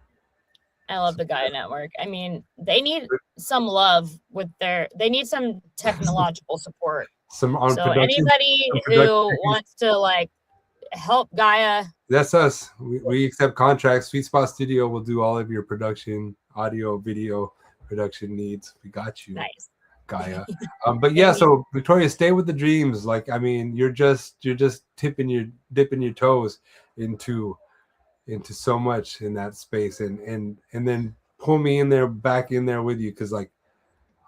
I love the Gaia Network. I mean, they need some love they need some technological support. So anybody who wants to like help Gaia. That's us. We accept contracts. Sweet Spot Studio will do all of your production, audio, video production needs. We got you. Nice. Gaia. But yeah, so Victoria, stay with the dreams. Like, I mean, you're just dipping your toes into so much in that space, and then pull me back in there with you, because like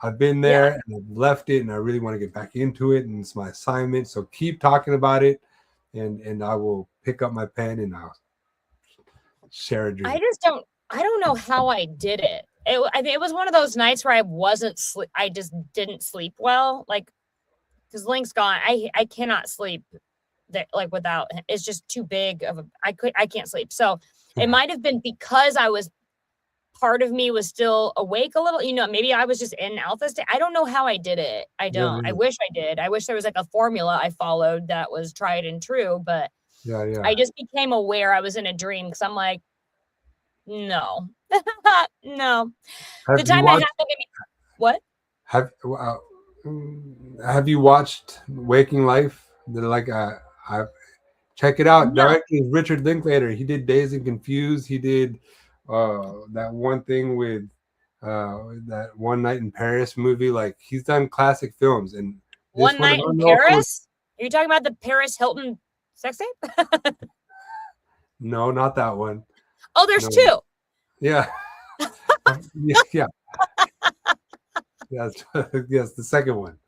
I've been there and I've left it, and I really want to get back into it, and it's my assignment. So keep talking about it, and I will pick up my pen and I'll share a dream. I don't know how I did it. I think it was one of those nights where I just didn't sleep well. Like, because Link's gone. I cannot sleep like without, it's just too big of I can't sleep. So it might have been because part of me was still awake a little, maybe I was just in alpha state. I don't know how I did it. I don't. I wish I did. I wish there was like a formula I followed that was tried and true, but I just became aware I was in a dream because I'm like, no, no. The time it happened to me. What? Have you watched Waking Life? They're like, check it out. No. Director is Richard Linklater. He did Dazed and Confused. He did that one thing with that One Night in Paris movie. Like, he's done classic films. And One Night in Paris? Are you talking about the Paris Hilton sex tape? No, not that one. Oh, there's two. Yeah. Yeah. Yes, the second one.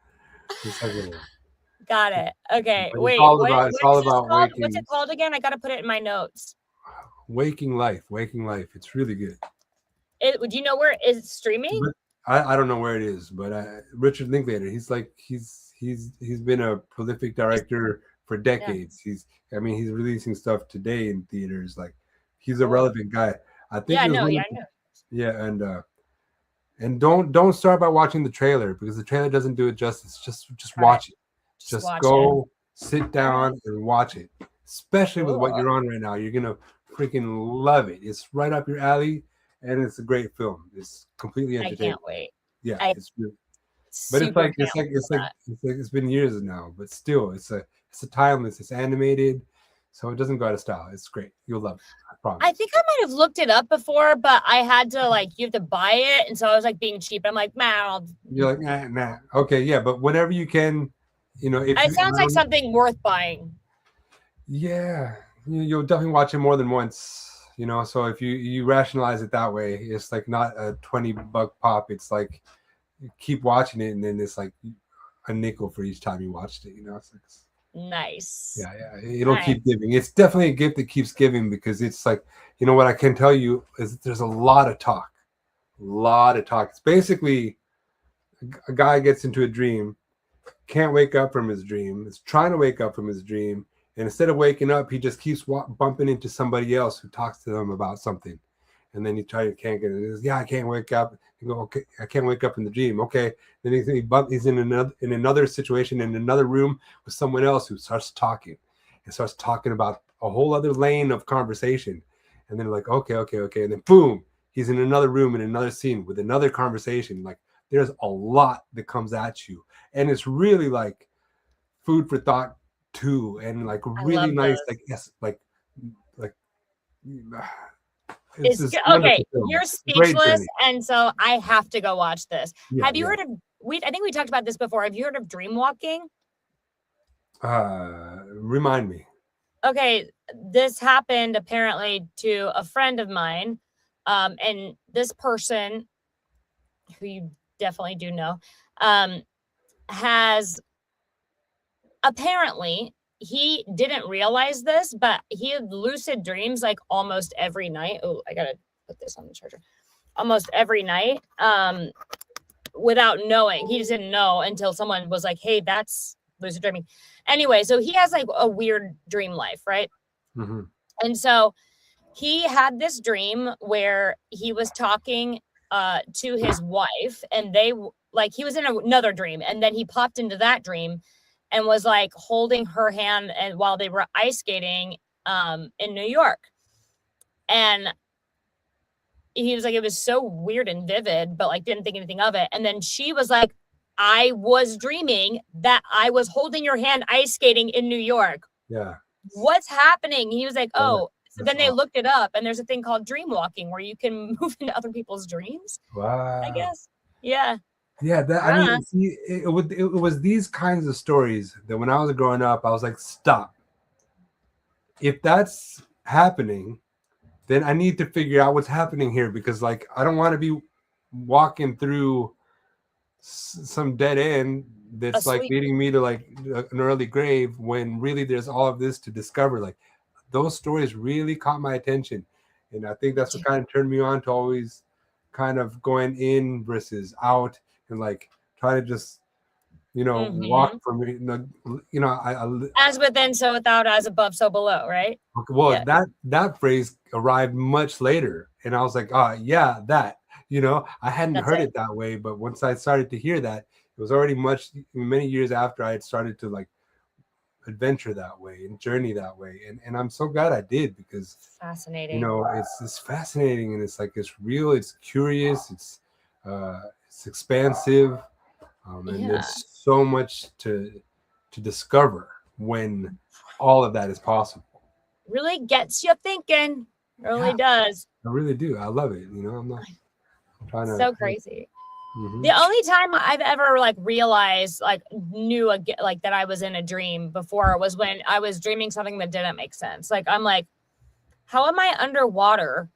Got it. Okay. Wait. It's all about waking. What's it called again? I got to put it in my notes. Waking Life. It's really good. Do you know where it's streaming? I don't know where it is, but Richard Linklater, he's been a prolific director for decades. Yeah. He's releasing stuff today in theaters. Like, he's a relevant guy. I think. I know. Yeah, and don't start by watching the trailer, because the trailer doesn't do it justice. Just watch it. Just go sit down and watch it. Especially with what you're on right now. You're gonna freaking love it. It's right up your alley, and it's a great film. It's completely entertaining. I can't wait. Yeah, it's really. But it's been years now, but still, it's a timeless. It's animated, so it doesn't go out of style. It's great. You'll love it. I promise. I think I might have looked it up before, but I had to you have to buy it, and so I was like being cheap. I'm like, man, you're like, nah. Okay, yeah, but whenever you can, it sounds like something worth buying. Yeah, you'll definitely watch it more than once. So if you rationalize it that way, it's like not a $20 pop. It's like, you keep watching it, and then it's like a nickel for each time you watched it. It's like, nice. Yeah. It'll keep giving. It's definitely a gift that keeps giving, because it's like, what I can tell you is that there's a lot of talk. It's basically a guy gets into a dream, can't wake up from his dream, is trying to wake up from his dream, and instead of waking up, he just keeps bumping into somebody else who talks to them about something. And then can't get it. Yeah, I can't wake up. You go, okay, I can't wake up in the dream. Okay. Then he's in another situation in another room with someone else who starts talking about a whole other lane of conversation. And then like, okay. And then boom, he's in another room in another scene with another conversation. Like, there's a lot that comes at you. And it's really like food for thought too. And like really nice, those. like, yes, like. Okay, you're speechless, and so I have to go watch this. Yeah, have you heard of I think we talked about this before. Have you heard of dream walking? Remind me. Okay, this happened apparently to a friend of mine, and this person, who you definitely do know, has apparently. He didn't realize this, but he had lucid dreams like almost every night. Oh, I gotta put this on the charger. Almost every night, without knowing. He just didn't know until someone was like, "Hey, that's lucid dreaming." Anyway, so he has like a weird dream life, right? Mm-hmm. And so he had this dream where he was talking to his wife, and he was in another dream, and then he popped into that dream and was like holding her hand, and while they were ice skating in New York. And he was like, it was so weird and vivid, but like didn't think anything of it. And then she was like, I was dreaming that I was holding your hand ice skating in New York. Yeah. What's happening? He was like, oh. So then they looked it up, and there's a thing called dream walking where you can move into other people's dreams. Wow. I guess. Yeah. Yeah, it was these kinds of stories that when I was growing up, I was like, stop. If that's happening, then I need to figure out what's happening here, because like I don't want to be walking through some dead end that's like Asleep. leading me to like an early grave, when really there's all of this to discover. Like those stories really caught my attention, and I think that's what kind of turned me on to always kind of going in versus out, and like try to just walk from it. As within, so without, as above, so below, right? Well, Yeah. that phrase arrived much later, and I was like, oh yeah, that. I hadn't That's heard it. it that way, but once I started to hear that, it was already many years after I had started to like adventure that way and journey that way, and I'm so glad I did, because Fascinating. it's fascinating, and it's like it's real, it's curious, it's expansive, and Yeah. there's so much to discover when all of that is possible. Really gets you thinking. Really does. I really do. I love it. I'm trying to. So crazy. Mhm. The only time I've ever like realized, like knew like that I was in a dream before was when I was dreaming something that didn't make sense. Like I'm like, how am I underwater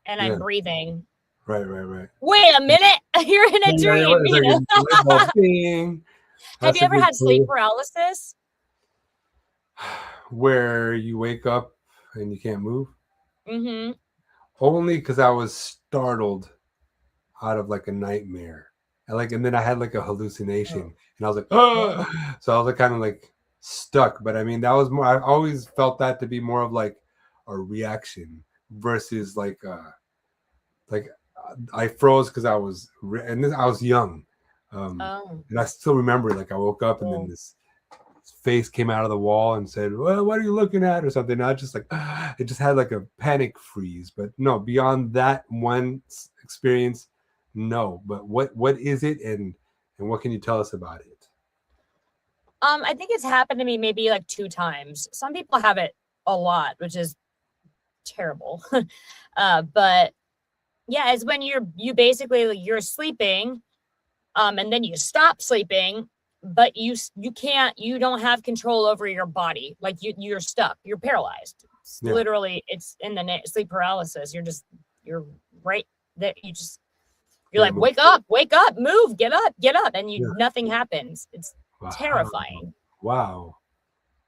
and I'm breathing? Right. Wait a minute, you're in a dream. Have you ever had sleep paralysis? Where you wake up and you can't move? Mm-hmm. Only because I was startled out of like a nightmare, and then I had like a hallucination, and I was like, oh, so I was like kind of like stuck. But I mean, that was more. I always felt that to be more of like a reaction versus like I froze because I was I was young, and I still remember like I woke up and then this face came out of the wall and said, well, what are you looking at, or something. And I just like it just had like a panic freeze. But no, beyond that one experience, no. But what is it, and what can you tell us about it? I think it's happened to me maybe like 2 times. Some people have it a lot, which is terrible. But yeah, it's when you basically like, you're sleeping, and then you stop sleeping, but you don't have control over your body. Like you're stuck, you're paralyzed. It's literally, it's in the sleep paralysis. You're right there. You're like, wake up, move, get up. And nothing happens. It's terrifying. Wow.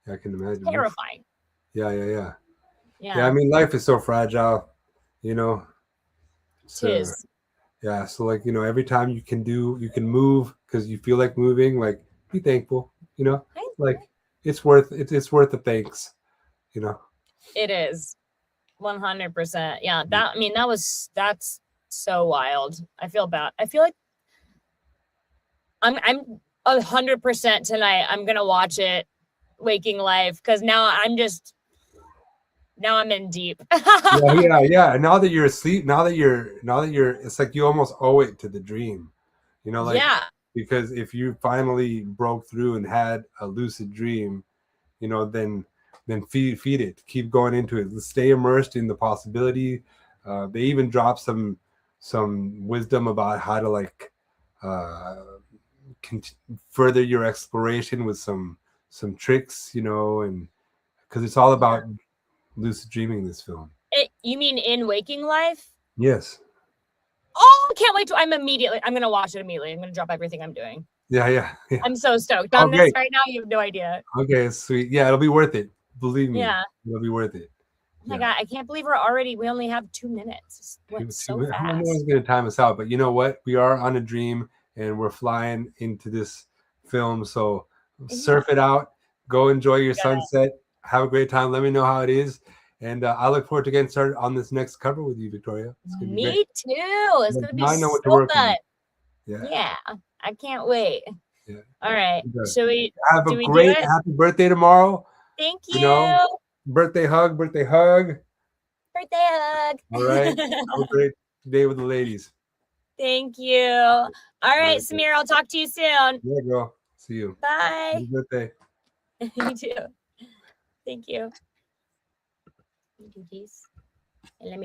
I can imagine. Terrifying. Yeah. I mean, life is so fragile, It is. Yeah, so like every time you can move because you feel like moving, like be thankful, like it's worth the thanks, It is 100%. Yeah, that's so wild. I feel bad. I feel like I'm 100% tonight. I'm gonna watch it, Waking Life, because now I'm in deep. yeah. Now that you're asleep, now that you're, it's like you almost owe it to the dream, because if you finally broke through and had a lucid dream, then feed it, keep going into it, stay immersed in the possibility. They even drop some wisdom about how to like further your exploration with some tricks, and because it's all about lucid dreaming, this film. You mean in Waking Life? Yes. Oh, can't wait I'm gonna watch it immediately. I'm gonna drop everything I'm doing. Yeah. I'm so stoked on this right now. You have no idea. Okay, sweet. Yeah, it'll be worth it. Believe me. Yeah. It'll be worth it. Oh my God, I can't believe we only have 2 minutes. Went so fast. I know it's gonna time us out, but you know what? We are on a dream and we're flying into this film. So surf it out, go enjoy your sunset, have a great time. Let me know how it is. And I look forward to getting started on this next cover with you, Victoria. It's gonna be great. Too. It's gonna be so fun. Yeah, I can't wait. Yeah. All right. Should we have a great happy birthday tomorrow? Thank you. Birthday hug. Birthday hug. All right. Have a great day with the ladies. Thank you. All right, Samir, I'll talk to you soon. Yeah, girl. See you. Bye. Happy birthday. You too. Thank you. Let me do this. And let me